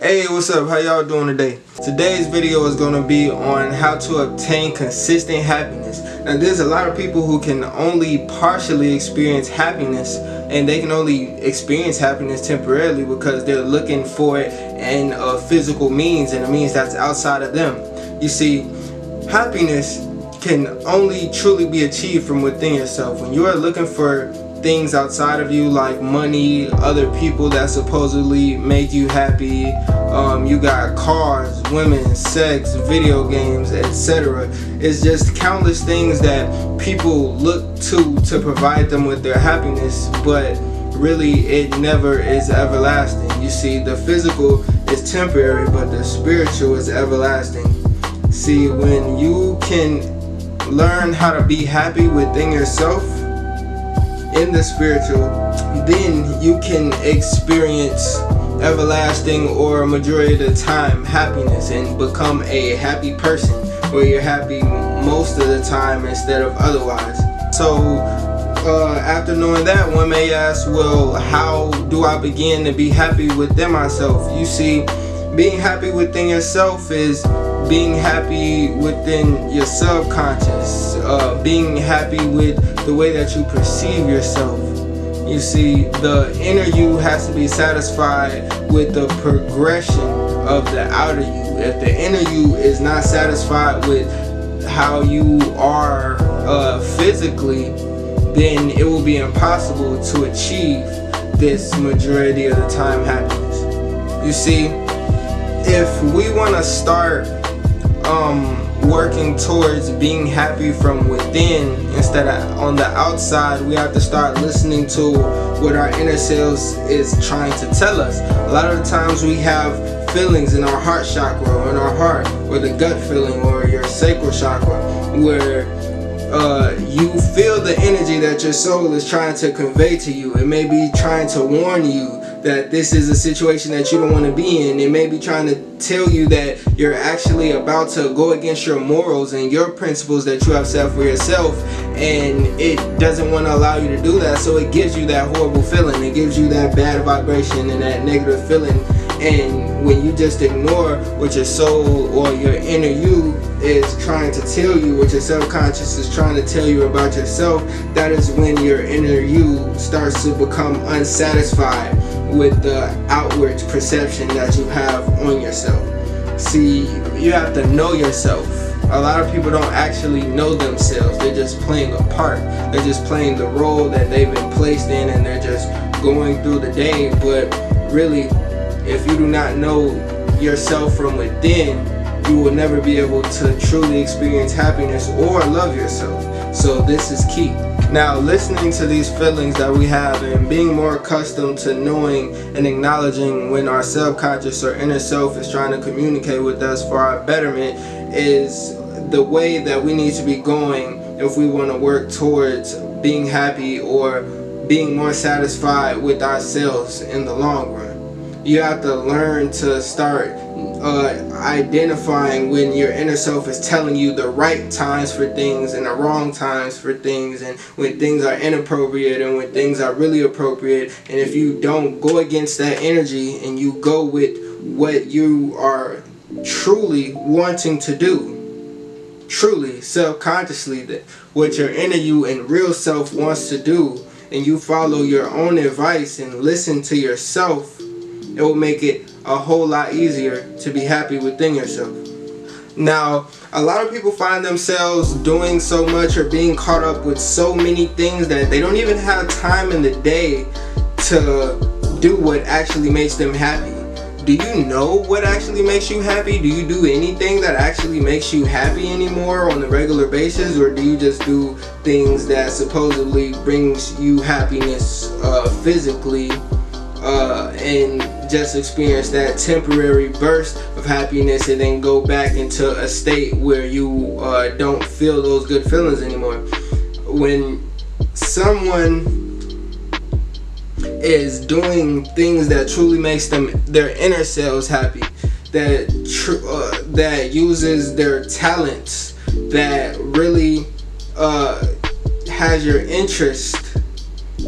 Hey, what's up? How y'all doing today? Today's video is going to be on how to obtain consistent happiness. Now, there's a lot of people who can only partially experience happiness, and they can only experience happiness temporarily because they're looking for it in a physical means, and a means that's outside of them. You see, happiness can only truly be achieved from within yourself. When you are looking for things outside of you, like money, other people that supposedly make you happy, you got cars, women, sex, video games, etc. It's just countless things that people look to provide them with their happiness, but really it never is everlasting. You see, the physical is temporary, but the spiritual is everlasting. See, when you can learn how to be happy within yourself in the spiritual, then you can experience everlasting, or a majority of the time, happiness, and become a happy person, where you're happy most of the time instead of otherwise. So after knowing that, one may ask, well, how do I begin to be happy within myself? You see, being happy within yourself is being happy within your subconscious, being happy with the way that you perceive yourself. You see, the inner you has to be satisfied with the progression of the outer you. If the inner you is not satisfied with how you are physically, then it will be impossible to achieve this majority of the time happiness. You see, if we want to start working towards being happy from within instead of on the outside, we have to start listening to what our inner selves is trying to tell us. A lot of the times we have feelings in our heart chakra, or in our heart, or the gut feeling, or your sacral chakra, where you feel the energy that your soul is trying to convey to you. It may be trying to warn you that this is a situation that you don't want to be in. It may be trying to tell you that you're actually about to go against your morals and your principles that you have set for yourself, and it doesn't want to allow you to do that, so it gives you that horrible feeling. It gives you that bad vibration and that negative feeling. And when you just ignore what your soul or your inner you is trying to tell you, what your subconscious is trying to tell you about yourself, that is when your inner you starts to become unsatisfied with the outward perception that you have on yourself. See, you have to know yourself. A lot of people don't actually know themselves. They're just playing a part. They're just playing the role that they've been placed in, and they're just going through the day. But really, if you do not know yourself from within, you will never be able to truly experience happiness or love yourself. So this is key. Now, listening to these feelings that we have and being more accustomed to knowing and acknowledging when our subconscious or inner self is trying to communicate with us for our betterment is the way that we need to be going if we want to work towards being happy or being more satisfied with ourselves in the long run. You have to learn to start identifying when your inner self is telling you the right times for things and the wrong times for things, and when things are inappropriate and when things are really appropriate. And if you don't go against that energy and you go with what you are truly wanting to do, truly, self-consciously, that what your inner you and real self wants to do, and you follow your own advice and listen to yourself, it will make it a whole lot easier to be happy within yourself. Now, a lot of people find themselves doing so much or being caught up with so many things that they don't even have time in the day to do what actually makes them happy. Do you know what actually makes you happy? Do you do anything that actually makes you happy anymore on a regular basis, or do you just do things that supposedly brings you happiness physically, and just experience that temporary burst of happiness and then go back into a state where you don't feel those good feelings anymore? When someone is doing things that truly makes their inner selves happy, that uses their talents, that really has your interest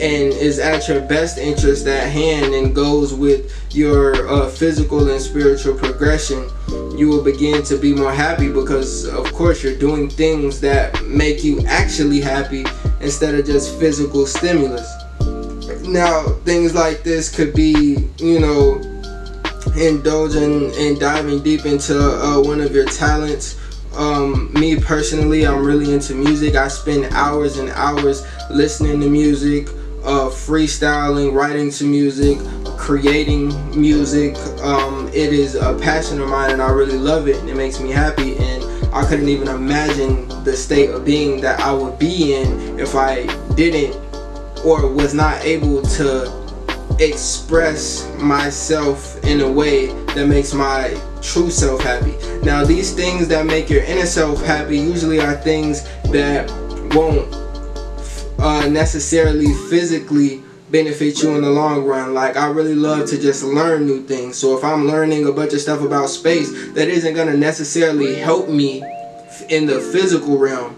and is at your best interest at hand and goes with your physical and spiritual progression, you will begin to be more happy, because of course you're doing things that make you actually happy instead of just physical stimulus. Now, things like this could be, you know, indulging and diving deep into one of your talents. Me personally, I'm really into music. I spend hours and hours listening to music, freestyling, writing to music, creating music. It is a passion of mine and I really love it, and it makes me happy, and I couldn't even imagine the state of being that I would be in if I didn't or was not able to express myself in a way that makes my true self happy. Now, these things that make your inner self happy usually are things that won't necessarily physically benefit you in the long run. Like, I really love to just learn new things. So if I'm learning a bunch of stuff about space, that isn't going to necessarily help me in the physical realm.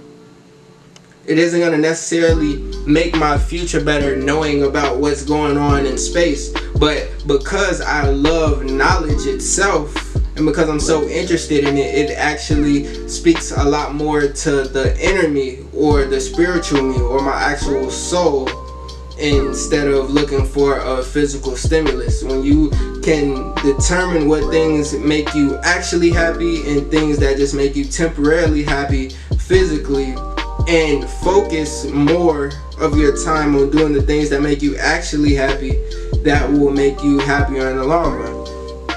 It isn't going to necessarily make my future better knowing about what's going on in space. But because I love knowledge itself, and because I'm so interested in it, it actually speaks a lot more to the inner me, or the spiritual me, or my actual soul, instead of looking for a physical stimulus. When you can determine what things make you actually happy and things that just make you temporarily happy physically, and focus more of your time on doing the things that make you actually happy, that will make you happier in the long run.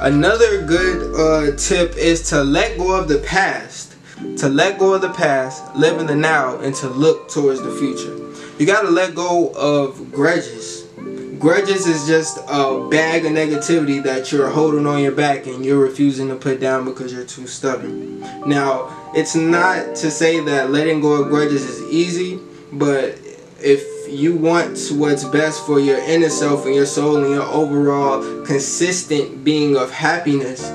Another good tip is to let go of the past. To let go of the past, live in the now, and to look towards the future. You gotta let go of grudges. Grudges is just a bag of negativity that you're holding on your back and you're refusing to put down because you're too stubborn. Now, it's not to say that letting go of grudges is easy, but if you want what's best for your inner self and your soul and your overall consistent being of happiness,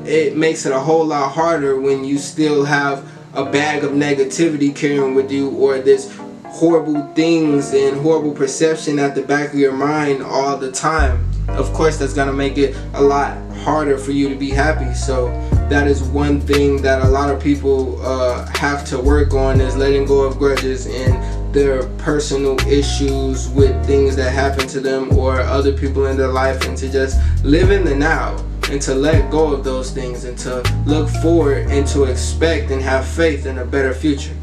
it makes it a whole lot harder when you still have a bag of negativity carrying with you, or this horrible things and horrible perception at the back of your mind all the time. Of course, that's gonna make it a lot harder for you to be happy. So that is one thing that a lot of people have to work on, is letting go of grudges and their personal issues with things that happen to them or other people in their life, and to just live in the now, and to let go of those things, and to look forward and to expect and have faith in a better future.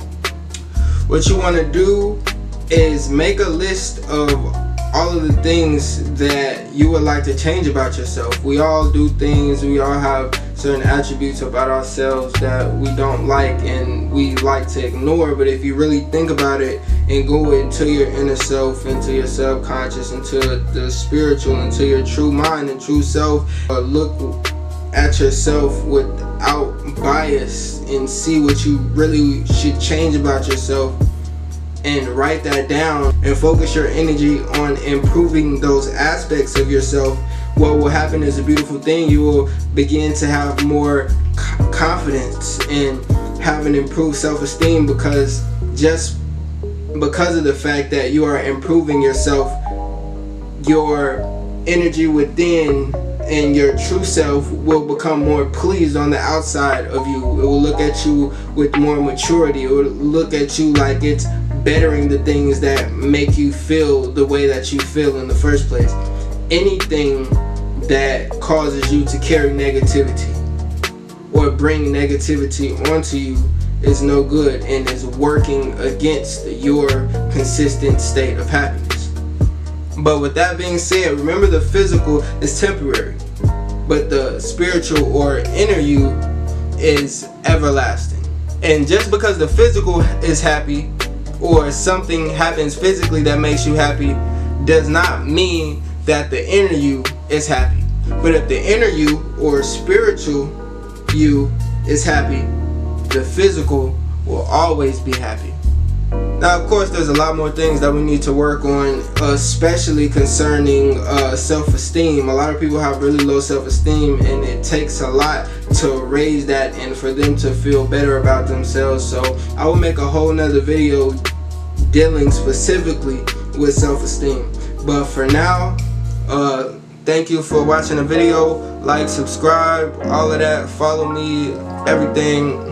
What you want to do is make a list of all of the things that you would like to change about yourself. We all do things, we all have certain attributes about ourselves that we don't like and we like to ignore. But if you really think about it and go into your inner self, into your subconscious, into the spiritual, into your true mind and true self, look at yourself without bias and see what you really should change about yourself, and write that down and focus your energy on improving those aspects of yourself, what will happen is a beautiful thing. You will begin to have more confidence and have an improved self-esteem, because just because of the fact that you are improving yourself, your energy within and your true self will become more pleased on the outside of you. It will look at you with more maturity. It will look at you like it's bettering the things that make you feel the way that you feel in the first place. Anything that causes you to carry negativity or bring negativity onto you is no good and is working against your consistent state of happiness. But with that being said, remember, the physical is temporary, but the spiritual or inner you is everlasting. And just because the physical is happy, or something happens physically that makes you happy, does not mean that the inner you is happy. But if the inner you or spiritual you is happy, the physical will always be happy. Now, of course, there's a lot more things that we need to work on, especially concerning self-esteem. A lot of people have really low self-esteem, and it takes a lot to raise that and for them to feel better about themselves. So I will make a whole nother video dealing specifically with self-esteem. But for now, thank you for watching the video. Like, subscribe, all of that. Follow me, everything.